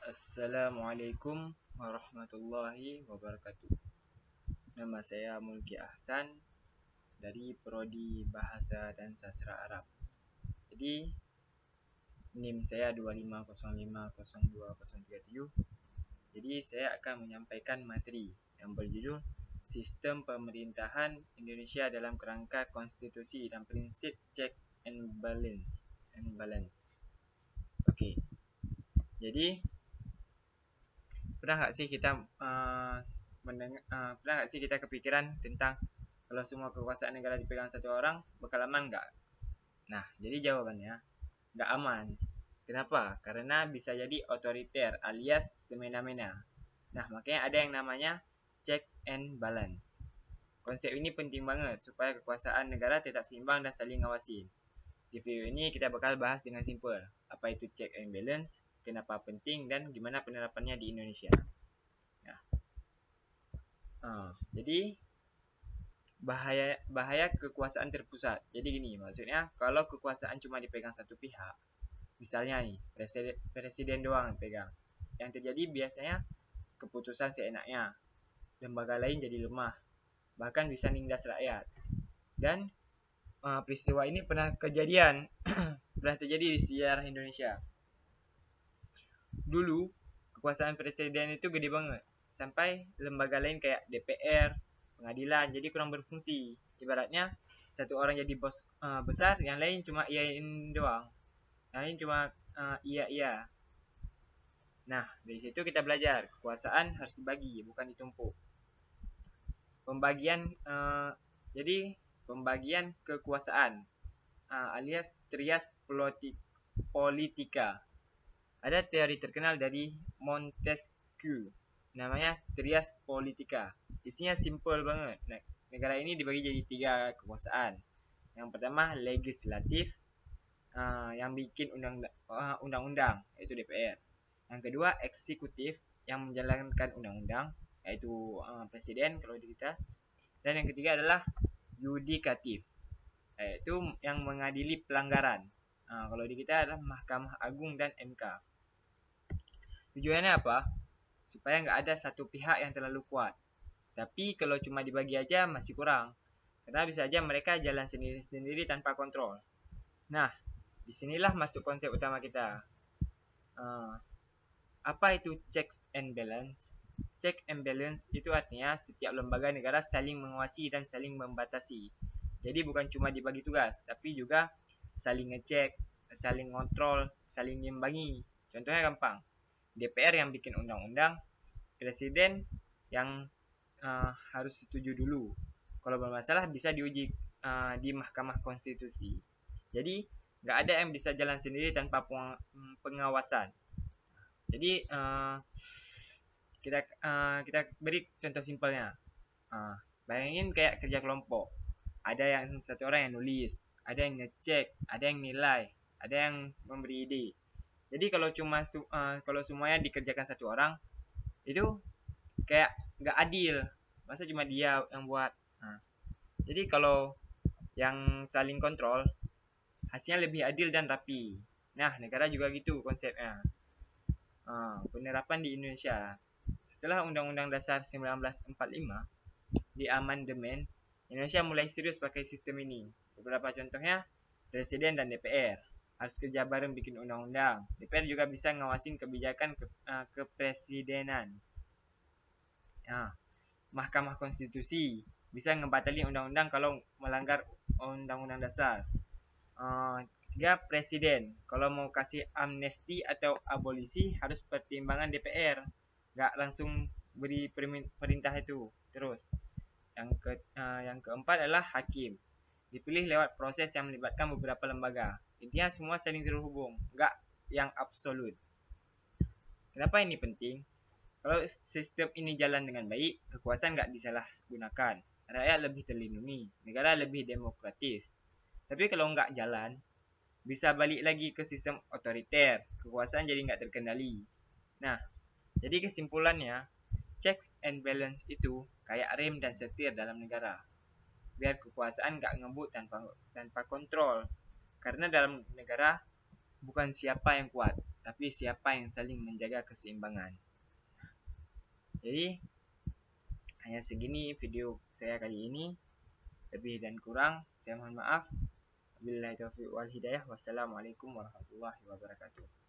Assalamualaikum warahmatullahi wabarakatuh. Nama saya Mulki Ahsan dari Prodi Bahasa dan Sastra Arab. Jadi NIM saya 25050237. Jadi saya akan menyampaikan materi yang berjudul Sistem Pemerintahan Indonesia dalam Kerangka Konstitusi dan Prinsip Check and Balance. Okey. Jadi pernah nggak sih kita kepikiran tentang kalau semua kekuasaan negara dipegang satu orang bakal aman nggak? Nah, jadi jawabannya nggak aman. Kenapa? Karena bisa jadi otoriter alias semena-mena. Nah, makanya ada yang namanya checks and balance. Konsep ini penting banget supaya kekuasaan negara tetap seimbang dan saling ngawasi. Di video ini kita bakal bahas dengan simple. Apa itu check and balance, kenapa penting, dan gimana penerapannya di Indonesia. Jadi bahaya kekuasaan terpusat. Jadi gini, maksudnya kalau kekuasaan cuma dipegang satu pihak, misalnya nih presiden doang yang pegang, yang terjadi biasanya keputusan seenaknya, lembaga lain jadi lemah, bahkan bisa nindas rakyat. Dan peristiwa ini pernah terjadi di sejarah Indonesia. Dulu kekuasaan presiden itu gede banget, sampai lembaga lain kayak DPR, pengadilan jadi kurang berfungsi. Ibaratnya satu orang jadi bos besar, yang lain cuma iyain doang, yang lain cuma iya. Nah, dari situ kita belajar kekuasaan harus dibagi, bukan ditumpuk. Pembagian kekuasaan alias trias politika. Ada teori terkenal dari Montesquieu, namanya trias politika. Isinya simple banget. Nah, negara ini dibagi jadi 3 kekuasaan. Yang pertama legislatif, yang bikin undang-undang, yaitu DPR. Yang kedua eksekutif, yang menjalankan undang-undang, yaitu presiden kalau di kita. Dan yang ketiga adalah yudikatif, yaitu yang mengadili pelanggaran. Kalau di kita adalah Mahkamah Agung dan MK. Tujuannya apa? Supaya nggak ada satu pihak yang terlalu kuat. Tapi kalau cuma dibagi aja masih kurang. Karena bisa aja mereka jalan sendiri-sendiri tanpa kontrol. Nah, disinilah masuk konsep utama kita. Apa itu checks and balance? Check and balance itu artinya setiap lembaga negara saling menguasai dan saling membatasi. Jadi bukan cuma dibagi tugas, tapi juga saling ngecek, saling kontrol, saling ngimbangi. Contohnya gampang. DPR yang bikin undang-undang, presiden yang harus setuju dulu. Kalau bermasalah bisa diuji di Mahkamah Konstitusi. Jadi nggak ada yang bisa jalan sendiri tanpa pengawasan. Jadi kita beri contoh simpelnya. Bayangin kayak kerja kelompok. Ada yang satu orang yang nulis, ada yang ngecek, ada yang nilai, ada yang memberi ide. Jadi kalau semuanya dikerjakan satu orang, itu kayak nggak adil. Masa cuma dia yang buat. Jadi kalau yang saling kontrol, hasilnya lebih adil dan rapi. Nah, negara juga gitu konsepnya. Penerapan di Indonesia. Setelah Undang-Undang Dasar 1945 di amandemen, Indonesia mulai serius pakai sistem ini. Beberapa contohnya, presiden dan DPR harus kerja bareng bikin undang-undang. DPR juga bisa ngawasin kebijakan kepresidenan. Mahkamah Konstitusi bisa ngebatalin undang-undang kalau melanggar Undang-Undang Dasar. Ketiga, presiden kalau mau kasih amnesti atau abolisi harus pertimbangan DPR, nggak langsung beri perintah itu terus. Yang keempat adalah hakim, dipilih lewat proses yang melibatkan beberapa lembaga. Intinya semua saling terhubung, nggak yang absolut. Kenapa ini penting? Kalau sistem ini jalan dengan baik, kekuasaan nggak disalahgunakan, rakyat lebih terlindungi, negara lebih demokratis. Tapi kalau nggak jalan, bisa balik lagi ke sistem otoriter, kekuasaan jadi nggak terkendali. Nah, jadi kesimpulannya, checks and balance itu kayak rem dan setir dalam negara. Biar kekuasaan nggak ngebut tanpa kontrol. Karena dalam negara bukan siapa yang kuat, tapi siapa yang saling menjaga keseimbangan. Jadi hanya segini video saya kali ini. Lebih dan kurang saya mohon maaf. Wabillahi taufiq wal hidayah. Wassalamualaikum warahmatullahi wabarakatuh.